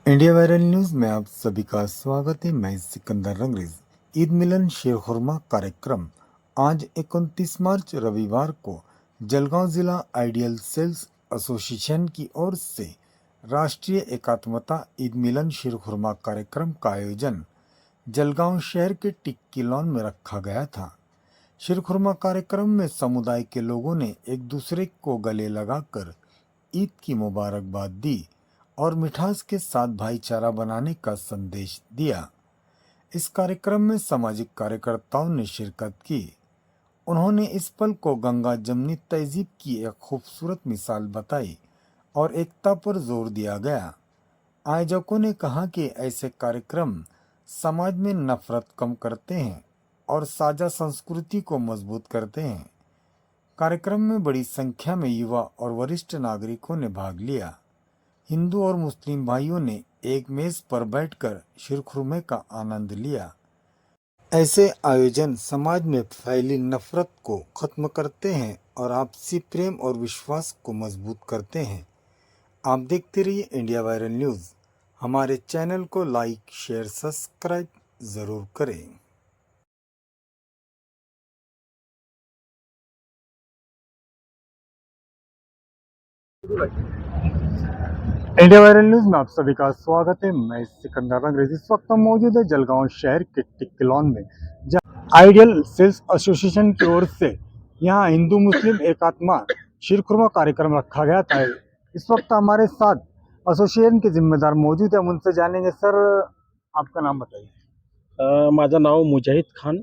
India viral news में आप सभी का स्वागत है। मैं सिकंदर रंगरेज। ईद मिलन शेरखुरमा कार्यक्रम आज 29 मार्च रविवार को जलगांव जिला आइडियल सेल्स एसोसिएशन की ओर से राष्ट्रीय एकात्मता ईद मिलन शेरखुरमा कार्यक्रम का आयोजन जलगांव शहर के टिक्की लॉन में रखा गया था। शेरखुरमा कार्यक्रम में समुदाय के लोगों ने एक दूसरे को गले लगाकर ईद की मुबारकबाद दी और मिठास के साथ भाईचारा बनाने का संदेश दिया। इस कार्यक्रम में सामाजिक कार्यकर्ताओं ने शिरकत की। उन्होंने इस पल को गंगा जमनी तहजीब की एक खूबसूरत मिसाल बताई और एकता पर जोर दिया गया। आयोजकों ने कहा कि ऐसे कार्यक्रम समाज में नफरत कम करते हैं और साझा संस्कृति को मजबूत करते हैं। कार्यक्रम में बड़ी संख्या में युवा और वरिष्ठ नागरिकों ने भाग लिया। हिंदू और मुस्लिम भाइयों ने एक मेज पर बैठकर शीरखुरमे का आनंद लिया। ऐसे आयोजन समाज में फैली नफरत को खत्म करते हैं और आपसी प्रेम और विश्वास को मजबूत करते हैं। आप देखते रहिए इंडिया वायरल न्यूज। हमारे चैनल को लाइक, शेयर, सब्सक्राइब जरूर करें। इंडिया वायरल न्यूज में आप सभी का स्वागत है। मैं सिकंदर रंगरेज। इस वक्त हम मौजूद है जलगांव शहर के टिक्की लॉन में, जहाँ आइडियल सेल्स एसोसिएशन की ओर से यहाँ हिंदू मुस्लिम एकात्मा शीरखुरमा कार्यक्रम रखा गया था। इस वक्त हमारे साथ एसोसिएशन के जिम्मेदार मौजूद है, हम उनसे जानेंगे। सर, आपका नाम बताइए। माझं नाव मुजाहिद खान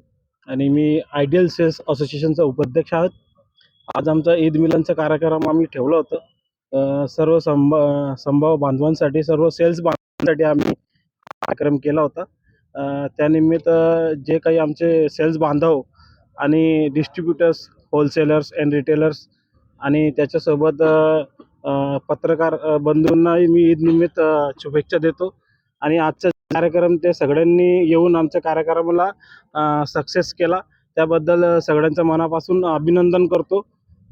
आणि मी आयडियल सेल्स असोसिएशनचा उपाध्यक्ष आहोत. आज आमचा ईद मिलनचा कार्यक्रम आम्ही ठेवलं होतं. सर्व संभाव बांधवांसाठी, सर्व सेल्स बांधवांसाठी आम्ही कार्यक्रम केला होता. त्यानिमित्त जे काही आमचे सेल्स बांधव आणि डिस्ट्रीब्युटर्स, होलसेलर्स अँड रिटेलर्स आणि त्याच्यासोबत पत्रकार बंधूंनाही मी ईद निमित्त शुभेच्छा देतो. आणि आजचा कार्यक्रम ते सगळ्यांनी येऊन आमच्या कार्यक्रमाला सक्सेस केला, त्याबद्दल सगळ्यांचं मनापासून अभिनंदन करतो.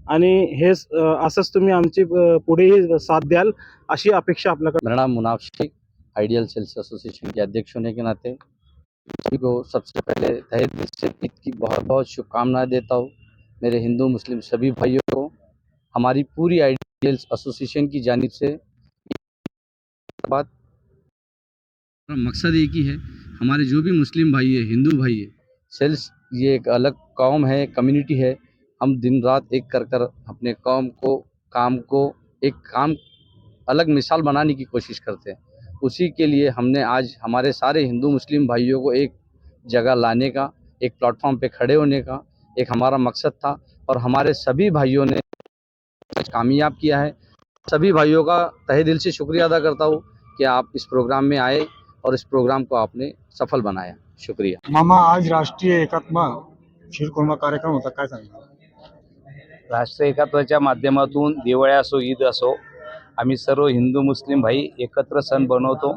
आणि हे असंच तुम्ही आमची पुढेही साथ द्याल अशी अपेक्षा आपल्याकडे. मेरा नाम Munaf Shaikh, ideal sales association के अध्यक्ष होने के नाते सभी को सबसे पहले तहे दिल से ईद की बहुत बहुत शुभकामनाएं देता हूँ। मेरे हिंदू मुस्लिम सभी भाइयों को हमारी पूरी आइडियल एसोसिएशन की जानिब से बात मकसद एक ही है, हमारे जो भी मुस्लिम भाई है, हिंदू भाई है, सेल्स ये एक अलग कौम है, कम्युनिटी है। हम दिन रात एक कर कर अपने कौम को, काम को एक काम अलग मिसाल बनाने की कोशिश करते हैं। उसी के लिए हमने आज हमारे सारे हिंदू मुस्लिम भाइयों को एक जगह लाने का, एक प्लेटफॉर्म पे खड़े होने का एक हमारा मकसद था और हमारे सभी भाइयों ने कामयाब किया है। सभी भाइयों का तहे दिल से शुक्रिया अदा करता हूँ कि आप इस प्रोग्राम में आए और इस प्रोग्राम को आपने सफल बनाया। शुक्रिया। मामा, आज राष्ट्रीय एकात्मा शीरखुरमा कार्यक्रम होता, काय सांगता? राष्ट्रीय एकात्माच्या माध्यमातून दिवाळी असो, ईद असो, आम्ही सर्व हिंदू मुस्लिम भाई एकत्र सण बनवतो.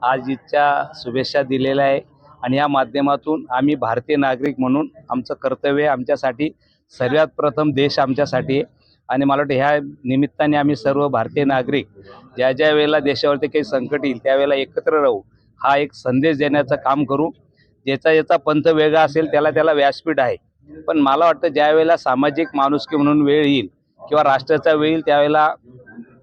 आज ईदच्या शुभेच्छा दिलेल्या आहे आणि या माध्यमातून आम्ही भारतीय नागरिक म्हणून आमचं कर्तव्य आमच्यासाठी सर्वात प्रथम देश आमच्यासाठी आहे. आणि मला वाटतं ह्या निमित्ताने आम्ही सर्व भारतीय नागरिक ज्या ज्या वेळेला देशावरती काही संकट येईल त्यावेळेला एकत्र राहू, हा एक संदेश देण्याचं काम करू. ज्याचा पंथ वेगळा असेल त्याला व्यासपीठ आहे, पण मला वाटतं ज्या वेळेला सामाजिक माणुसकी म्हणून वेळ येईल किंवा राष्ट्राचा वेळ येईल त्यावेळेला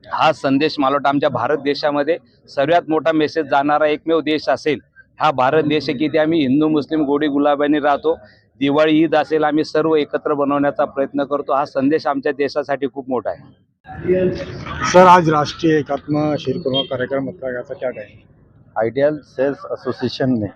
हा संदेश मला वाटतं आमच्या भारत देशामध्ये सर्वात मोठा मेसेज जाणारा एकमेव देश असेल हा भारत देश आहे की ते आम्ही हिंदू मुस्लिम गोडी गुलाबाने राहतो. दिवाळी, ईद असेल, आम्ही सर्व एकत्र बनवण्याचा प्रयत्न करतो. हा संदेश आमच्या देशासाठी खूप मोठा आहे. सर, आज राष्ट्रीय एकात्मा शीरखुरमा कार्यक्रम रखा गया था, क्या कहें? आइडियल सेल्स एसोसिएशन ने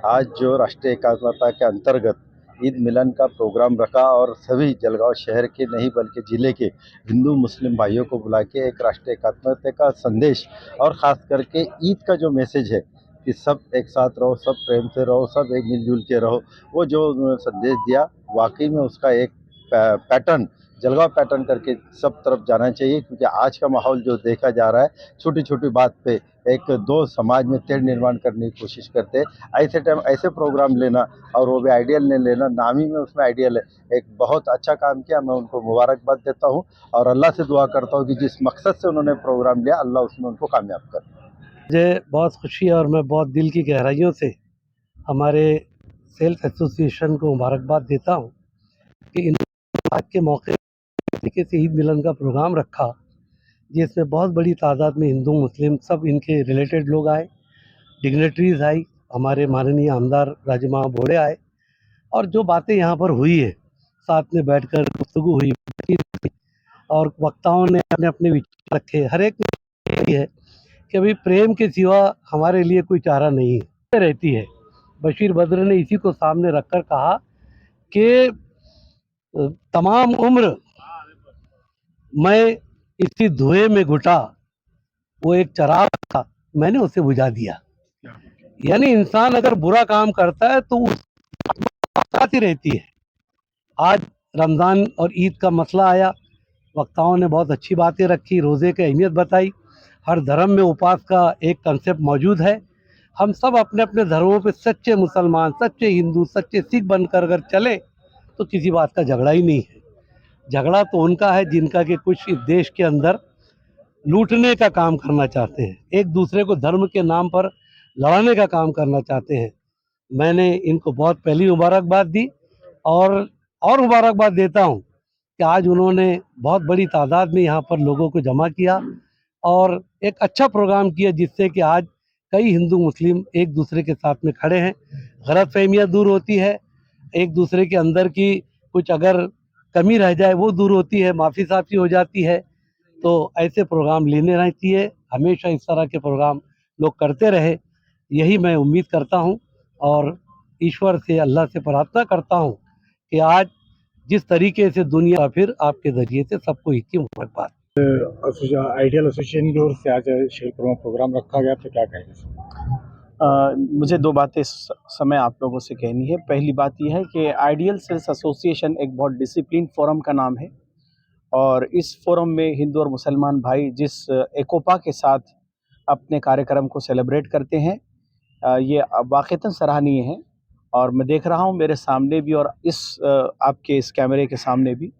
आज जो राष्ट्रीय एकात्मता के अंतर्गत ईद मिलन का प्रोग्राम रखा और सभी जलगांव शहर के नहीं बल्कि ज़िले के हिंदू मुस्लिम भाइयों को बुला के एक राष्ट्रीय एकात्मता का संदेश और ख़ास करके ईद का जो मैसेज है कि सब एक साथ रहो, सब प्रेम से रहो, सब एक मिलजुल के रहो, वो जो उन्होंने संदेश दिया वाकई में उसका एक पैटर्न, जलगांव पैटर्न करके सब तरफ जाना चाहिए। क्योंकि आज का माहौल जो देखा जा रहा है, छोटी छोटी बात पे एक दो समाज में तेढ़ निर्माण करने की कोशिश करते हैं। ऐसे टाइम ऐसे प्रोग्राम लेना और वो भी आइडियल ने लेना, नाम ही में उसमें आइडियल है, एक बहुत अच्छा काम किया। मैं उनको मुबारकबाद देता हूँ और अल्लाह से दुआ करता हूँ कि जिस मकसद से उन्होंने प्रोग्राम लिया अल्लाह उसमें उनको कामयाब करे। मुझे बहुत खुशी है और मैं बहुत दिल की गहराइयों से हमारे सेल्स एसोसिएशन को मुबारकबाद देता हूँ कि इन आज के मौके तरीके से ईद मिलन का प्रोग्राम रखा, जिसमें बहुत बड़ी तादाद में हिंदू मुस्लिम सब इनके रिलेटेड लोग आए, डिग्नेटरीज आई, हमारे माननीय आमदार राजमा भोड़े आए और जो बातें यहाँ पर हुई है, साथ में बैठकर गुफ्तगू हुई और वक्ताओं ने अपने अपने विचार रखे। हर एक ने यही है कि अभी प्रेम के सिवा हमारे लिए कोई चारा नहीं है रहती है। बशीर बद्र ने इसी को सामने रखकर कहा कि तमाम उम्र मैं इसी धुएं में घुटा, वो एक चराग था, मैंने उसे बुझा दिया। यानी इंसान अगर बुरा काम करता है तो आती रहती है। आज रमज़ान और ईद का मसला आया, वक्ताओं ने बहुत अच्छी बातें रखी, रोज़े की अहमियत बताई। हर धर्म में उपवास का एक कंसेप्ट मौजूद है। हम सब अपने अपने धर्मों पे सच्चे मुसलमान, सच्चे हिंदू, सच्चे सिख बनकर अगर चले तो किसी बात का झगड़ा ही नहीं है। झगड़ा तो उनका है जिनका कि कुछ इस देश के अंदर लूटने का काम करना चाहते हैं, एक दूसरे को धर्म के नाम पर लड़ाने का काम करना चाहते हैं। मैंने इनको बहुत पहली मुबारकबाद दी और मुबारकबाद देता हूँ कि आज उन्होंने बहुत बड़ी तादाद में यहाँ पर लोगों को जमा किया और एक अच्छा प्रोग्राम किया, जिससे कि आज कई हिंदू मुस्लिम एक दूसरे के साथ में खड़े हैं। गलतफहमियाँ दूर होती है, एक दूसरे के अंदर की कुछ अगर कमी रह जाए वो दूर होती है, माफ़ी साफ़ी हो जाती है। तो ऐसे प्रोग्राम लेने रहती है, हमेशा इस तरह के प्रोग्राम लोग करते रहे, यही मैं उम्मीद करता हूँ और ईश्वर से, अल्लाह से प्रार्थना करता हूँ कि आज जिस तरीके से दुनिया फिर आपके ज़रिए से सबको ईद की मुबारकबाद। आइडियल एसोसिएशन की ओर से आज शेरपुर में प्रोग्राम रखा गया, तो क्या कहेंगे? मुझे दो बातें इस समय आप लोगों से कहनी है। पहली बात यह है कि आइडियल सेल्स एसोसिएशन एक बहुत डिसिप्लिन फोरम का नाम है और इस फोरम में हिंदू और मुसलमान भाई जिस एकोपा के साथ अपने कार्यक्रम को सेलिब्रेट करते हैं, ये वाक़ईतन सराहनीय है। और मैं देख रहा हूँ मेरे सामने भी और आपके इस कैमरे के सामने भी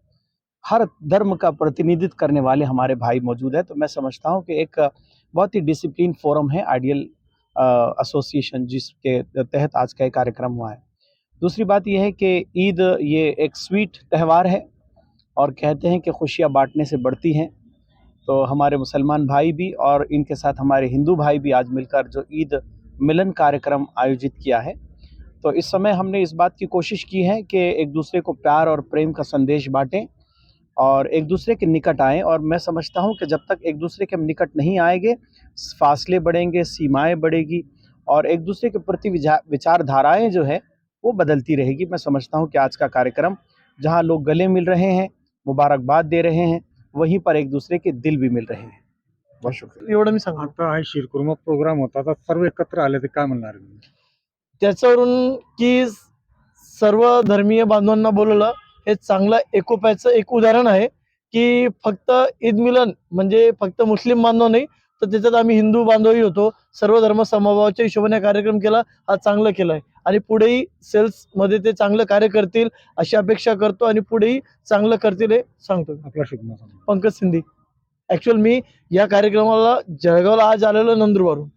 हर धर्म का प्रतिनिधित्व करने वाले हमारे भाई मौजूद हैं। तो मैं समझता हूँ कि एक बहुत ही डिसिप्लिन फोरम है आइडियल एसोसिएशन, जिसके तहत आज का ये कार्यक्रम हुआ है। दूसरी बात यह है कि ईद ये एक स्वीट त्यौहार है और कहते हैं कि खुशियाँ बांटने से बढ़ती हैं। तो हमारे मुसलमान भाई भी और इनके साथ हमारे हिंदू भाई भी आज मिलकर जो ईद मिलन कार्यक्रम आयोजित किया है, तो इस समय हमने इस बात की कोशिश की है कि एक दूसरे को प्यार और प्रेम का संदेश बांटें और एक दूसरे के निकट आएँ। और मैं समझता हूँ कि जब तक एक दूसरे के हम निकट नहीं आएंगे, फासले बढ़ेंगे, सीमाएं बढ़ेगी और एक दूसरे के प्रति विचारधाराएं जो है वो बदलती रहेगी। मैं समझता हूँ कि आज का कार्यक्रम जहाँ लोग गले मिल रहे हैं, मुबारकबाद दे रहे हैं, वहीं पर एक दूसरे के दिल भी मिल रहे हैं। बहुत शुक्रिया. एवढं मी सांगतो. आता हा शिरकुर्मा प्रोग्राम होता, तर सर्व एकत्र आले, ते काय म्हणणार? त्याच्यावरून की सर्व धर्मीय बांधवांना बोलवलं हे चांगलं एकोप्याचं एक उदाहरण आहे की फक्त ईद मिलन म्हणजे फक्त मुस्लिम बांधव नाही तर त्याच्यात आम्ही हिंदू बांधवही होतो. सर्व धर्म समभावाच्या हिशोबाने कार्यक्रम केला, हा चांगलं केलाय आणि पुढेही सेल्स मध्ये ते चांगलं कार्य करतील अशी अपेक्षा करतो आणि पुढेही चांगलं करतील हे सांगतो. आपला शुभ नाम. पंकज सिंधी. ऍक्च्युअल मी या कार्यक्रमाला जळगावला आज आलेलो नंदुरबारून.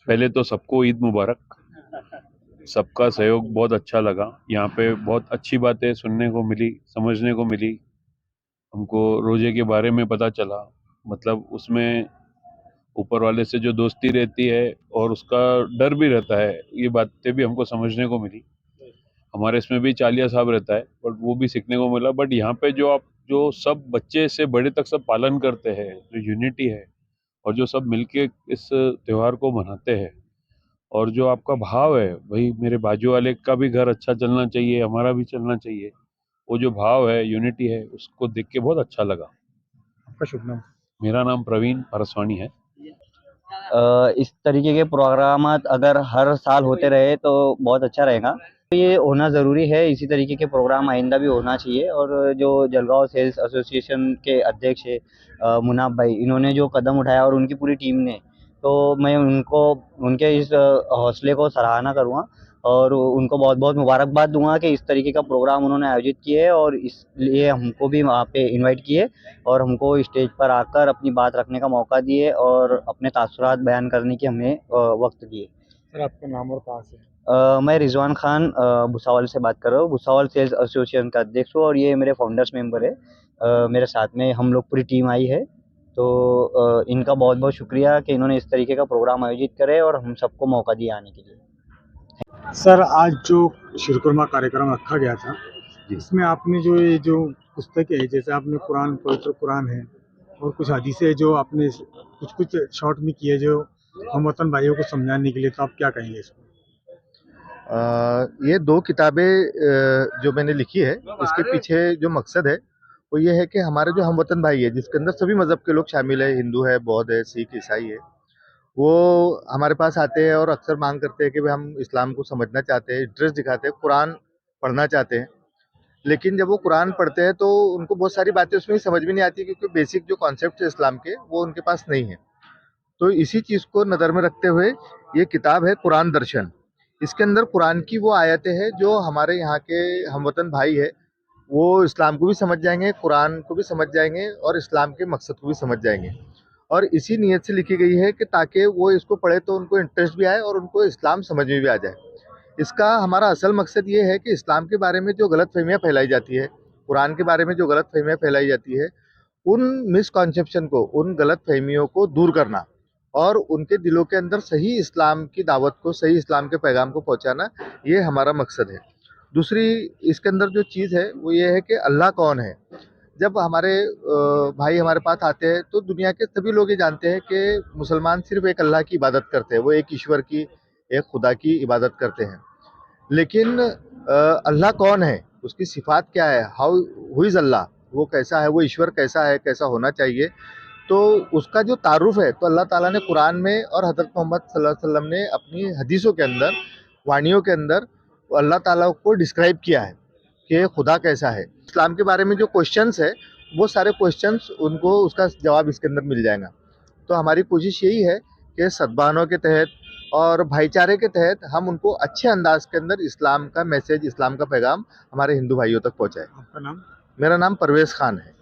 पहले तो सबको ईद मुबारक। सबका सहयोग बहुत अच्छा लगा। यहाँ पे बहुत अच्छी बातें सुनने को मिली, समझने को मिली। हमको रोजे के बारे में पता चला, मतलब उसमें ऊपर वाले से जो दोस्ती रहती है और उसका डर भी रहता है, ये बातें भी हमको समझने को मिली। हमारे इसमें भी चालिया साहब रहता है, बट वो भी सीखने को मिला। बट यहाँ पे जो सब बच्चे से बड़े तक सब पालन करते हैं, जो यूनिटी है और जो सब मिलके इस त्यौहार को मनाते हैं और जो आपका भाव है, भाई मेरे बाजू वाले का भी घर अच्छा चलना चाहिए, हमारा भी चलना चाहिए, वो जो भाव है, यूनिटी है, उसको देख के बहुत अच्छा लगा। आपका शुभ नाम. मेरा नाम प्रवीण पारसवानी है। इस तरीके के प्रोग्राम अगर हर साल होते रहे तो बहुत अच्छा रहेगा। ये होना ज़रूरी है, इसी तरीके के प्रोग्राम आइंदा भी होना चाहिए। और जो जलगांव सेल्स एसोसिएशन के अध्यक्ष है मुनाफ भाई, इन्होंने जो कदम उठाया और उनकी पूरी टीम ने, तो मैं उनके इस हौसले को सराहना करूँगा और उनको बहुत बहुत मुबारकबाद दूंगा कि इस तरीके का प्रोग्राम उन्होंने आयोजित किए और इसलिए हमको भी वहाँ पे इनवाइट किए और हमको स्टेज पर आकर अपनी बात रखने का मौका दिए और अपने तासुरात बयान करने की हमें वक्त दिए। सर आपका नाम और कहाँ से? मैं रिजवान खान भुसावल से बात कर रहा हूँ। भुसावल सेल्स एसोसिएशन का अध्यक्ष हूँ और ये मेरे फाउंडर्स मेंबर है। मेरे साथ में हम लोग पूरी टीम आई है, तो इनका बहुत बहुत शुक्रिया कि इन्होंने इस तरीके का प्रोग्राम आयोजित करे और हम सबको मौका दिया आने के लिए। सर आज जो शीरकुरमा कार्यक्रम रखा गया था, इसमें आपने ये जो पुस्तकें है, जैसे आपने कुरान, पवित्र कुरान है और कुछ हदीसें है जो आपने कुछ शॉर्ट में किए जो हम वतन भाइयों को समझाने के लिए, तो आप क्या कहेंगे इसको? ये 2 किताबें जो मैंने लिखी है, इसके पीछे जो मकसद है वो ये है कि हमारे जो हमवतन भाई है, जिसके अंदर सभी मज़हब के लोग शामिल है, हिंदू है, बौद्ध है, सिख, ईसाई है, वो हमारे पास आते हैं और अक्सर मांग करते हैं कि भाई हम इस्लाम को समझना चाहते हैं, इंटरेस्ट दिखाते हैं, कुरान पढ़ना चाहते हैं। लेकिन जब वो कुरान पढ़ते हैं तो उनको बहुत सारी बातें उसमें समझ में नहीं आती, क्योंकि बेसिक जो कॉन्सेप्ट है इस्लाम के वो उनके पास नहीं है। तो इसी चीज़ को नज़र में रखते हुए ये किताब है कुरान दर्शन। इसके अंदर कुरान की वो आयतें हैं जो हमारे यहाँ के हमवतन भाई है वो इस्लाम को भी समझ जाएंगे, कुरान को भी समझ जाएंगे और इस्लाम के मकसद को भी समझ जाएंगे। और इसी नीयत से लिखी गई है कि ताकि वो इसको पढ़े तो उनको इंटरेस्ट भी आए और उनको इस्लाम समझ में भी आ जाए। इसका हमारा असल मकसद ये है कि इस्लाम के बारे में जो गलतफ़हमियाँ फैलाई जाती है, कुरान के बारे में जो गलतफ़हमियाँ फैलाई जाती है, उन मिसकॉन्सेप्शन को, उन गलतफ़हमियों को दूर करना और उनके दिलों के अंदर सही इस्लाम की दावत को, सही इस्लाम के पैगाम को पहुँचाना, ये हमारा मकसद है। दूसरी इसके अंदर जो चीज़ है वो ये है कि अल्लाह कौन है? जब हमारे भाई हमारे पास आते हैं तो दुनिया के सभी लोग ये जानते हैं कि मुसलमान सिर्फ़ एक अल्लाह की इबादत करते हैं, वो एक ईश्वर की, एक खुदा की इबादत करते हैं। लेकिन अल्लाह कौन है? उसकी सिफ़ात क्या है? हू इज़ अल्लाह? वो कैसा है? वो ईश्वर कैसा है? कैसा होना चाहिए? तो उसका जो तारुफ़ है, तो अल्लाह ताला ने कुरान में और हज़रत मोहम्मद सल्लल्लाहु अलैहि वसल्लम ने अपनी हदीसों के अंदर, वाणियों के अंदर अल्लाह ताला को डिस्क्राइब किया है कि खुदा कैसा है। इस्लाम के बारे में जो क्वेश्चंस है, वो सारे क्वेश्चंस उनको उसका जवाब इसके अंदर मिल जाएगा। तो हमारी कोशिश यही है कि सद्भावना के तहत और भाईचारे के तहत हम उनको अच्छे अंदाज के अंदर इस्लाम का मैसेज, इस्लाम का पैगाम हमारे हिंदू भाइयों तक पहुँचाएँ। आपका नाम? मेरा नाम परवेज़ खान है।